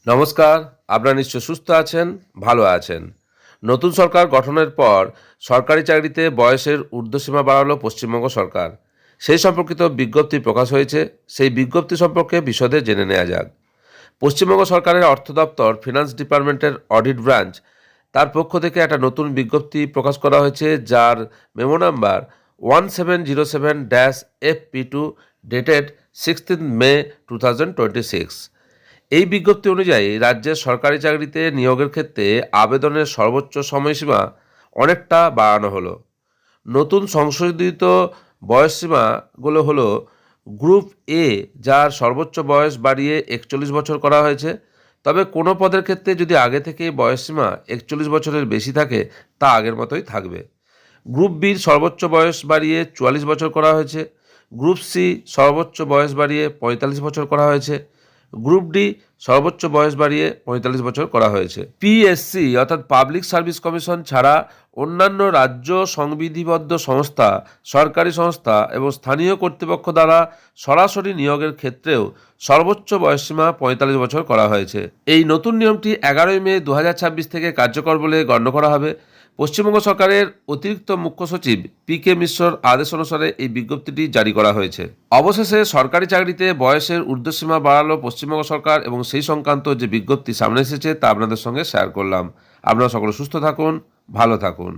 নমস্কার। আপনারা নিশ্চয় সুস্থ আছেন, ভালো আছেন। নতুন সরকার গঠনের পর সরকারি চাকরিতে বয়সের ঊর্ধ্বসীমা বাড়ালো পশ্চিমবঙ্গ সরকার। সেই সম্পর্কিত বিজ্ঞপ্তি প্রকাশ হয়েছে। সেই বিজ্ঞপ্তি সম্পর্কে বিশদে জেনে নেওয়া যাক। পশ্চিমবঙ্গ সরকারের অর্থ দপ্তর ফিনান্স ডিপার্টমেন্টের অডিট ব্রাঞ্চ তার পক্ষ থেকে একটা নতুন বিজ্ঞপ্তি প্রকাশ করা হয়েছে, যার মেমো নাম্বার 1707-FP2 ডেটেড 16 মে 2026। এই বিজ্ঞপ্তি অনুযায়ী রাজ্যের সরকারি চাকরিতে নিয়োগের ক্ষেত্রে আবেদনের সর্বোচ্চ সময়সীমা অনেকটা বাড়ানো হলো। নতুন সংশোধিত বয়সসীমাগুলো হলো: গ্রুপ এ, যার সর্বোচ্চ বয়স বাড়িয়ে 41 বছর করা হয়েছে, তবে কোনো পদের ক্ষেত্রে যদি আগে থেকেই বয়সসীমা 41 বছরের বেশি থাকে তা আগের মতোই থাকবে। গ্রুপ বির সর্বোচ্চ বয়স বাড়িয়ে 44 বছর করা হয়েছে। গ্রুপ সি সর্বোচ্চ বয়স বাড়িয়ে 45 বছর করা হয়েছে। গ্রুপ ডি সর্বোচ্চ বয়স বাড়িয়ে 45 বছর করা হয়েছে। পিএসসি অর্থাৎ পাবলিক সার্ভিস কমিশন ছাড়া অন্যান্য রাজ্য সংবিধিবদ্ধ সংস্থা, সরকারি সংস্থা এবং স্থানীয় কর্তৃপক্ষ দ্বারা সরাসরি নিয়োগের ক্ষেত্রেও সর্বোচ্চ বয়সসীমা 45 বছর করা হয়েছে। এই নতুন নিয়মটি 11 মে 2026 থেকে কার্যকর বলে গণ্য করা হবে। পশ্চিমবঙ্গ সরকারের অতিরিক্ত মুখ্য সচিব PK মিশ্রর আদেশ অনুসারে এই বিজ্ঞপ্তিটি জারি করা হয়েছে। অবশেষে সরকারি চাকরিতে বয়সের ঊর্ধ্বসীমা বাড়ালো পশ্চিমবঙ্গ সরকার, এবং সেই সংক্রান্ত যে বিজ্ঞপ্তি সামনে এসেছে তা আপনাদের সঙ্গে শেয়ার করলাম। আপনারা সকলে সুস্থ থাকুন, ভালো থাকুন।